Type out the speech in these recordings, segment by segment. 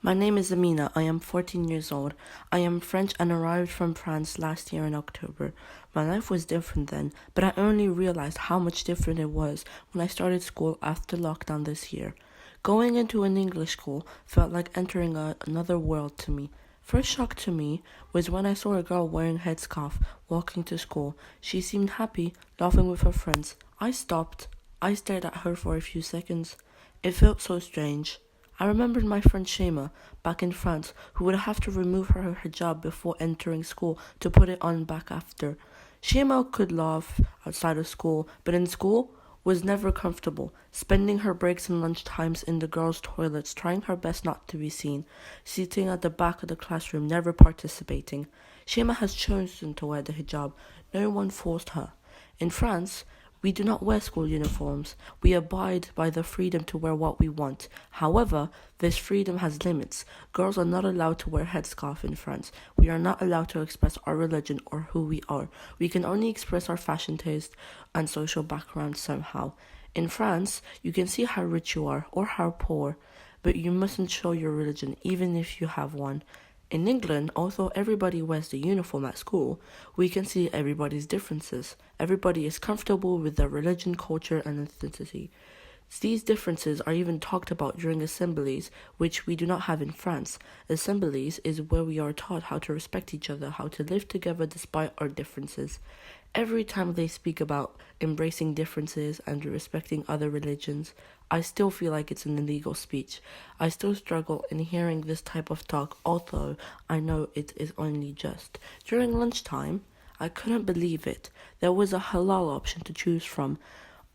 My name is Amina. I am 14 years old. I am French and arrived from France last year in October. My life was different then, but I only realized how much different it was when I started school after lockdown this year. Going into an English school felt like entering another world to me. First shock to me was when I saw a girl wearing a headscarf walking to school. She seemed happy, laughing with her friends. I stopped. I stared at her for a few seconds. It felt so strange. I remembered my friend Shema back in France, who would have to remove her hijab before entering school to put it on back after. Shema could laugh outside of school, but in school was never comfortable, spending her breaks and lunch times in the girls' toilets, trying her best not to be seen, sitting at the back of the classroom, never participating. Shema has chosen to wear the hijab. No one forced her. In France, we do not wear school uniforms. We abide by the freedom to wear what we want. However, this freedom has limits. Girls are not allowed to wear headscarf in France. We are not allowed to express our religion or who we are. We can only express our fashion taste and social background somehow. In France, you can see how rich you are or how poor, but you mustn't show your religion even if you have one. In England, although everybody wears the uniform at school, we can see everybody's differences. Everybody is comfortable with their religion, culture, and ethnicity. These differences are even talked about during assemblies, which we do not have in France. Assemblies is where we are taught how to respect each other, how to live together despite our differences. Every time they speak about embracing differences and respecting other religions, I still feel like it's an illegal speech. I still struggle in hearing this type of talk, although I know it is only just. During lunchtime, I couldn't believe it. There was a halal option to choose from,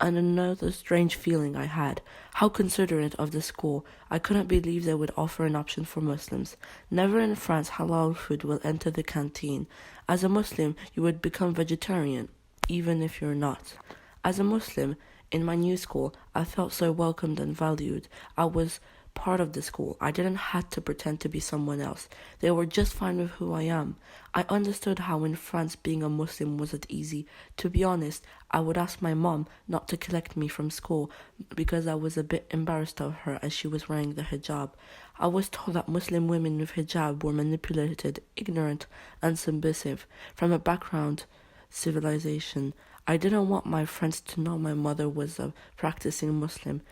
and another strange feeling I had. How considerate of the school. I couldn't believe they would offer an option for Muslims. Never in France halal food will enter the canteen. As a Muslim, you would become vegetarian, even if you're not. As a Muslim, in my new school, I felt so welcomed and valued. I was part of the school. I didn't have to pretend to be someone else. They were just fine with who I am. I understood how in France being a Muslim wasn't easy. To be honest, I would ask my mom not to collect me from school because I was a bit embarrassed of her as she was wearing the hijab. I was told that Muslim women with hijab were manipulated, ignorant, and submissive from a background civilization. I didn't want my friends to know my mother was a practicing Muslim.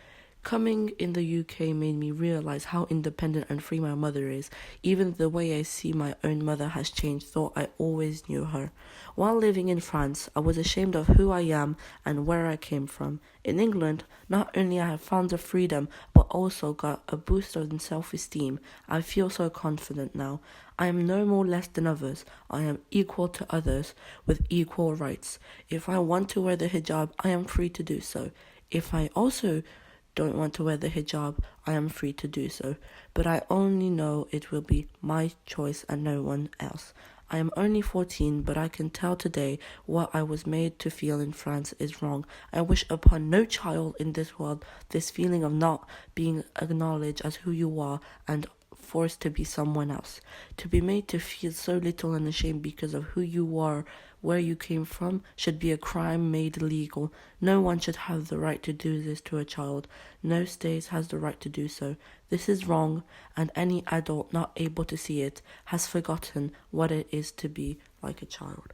Coming in the UK made me realize how independent and free my mother is. Even the way I see my own mother has changed, though I always knew her. While living in France, I was ashamed of who I am and where I came from. In England, not only I have found the freedom, but also got a boost in self-esteem. I feel so confident now. I am no more less than others. I am equal to others with equal rights. If I want to wear the hijab, I am free to do so. If I also don't want to wear the hijab, I am free to do so. But I only know it will be my choice and no one else. I am only 14, but I can tell today what I was made to feel in France is wrong. I wish upon no child in this world this feeling of not being acknowledged as who you are and forced to be someone else. To be made to feel so little and ashamed because of who you are, where you came from, should be a crime made illegal. No one should have the right to do this to a child. No state has the right to do so. This is wrong, and any adult not able to see it has forgotten what it is to be like a child.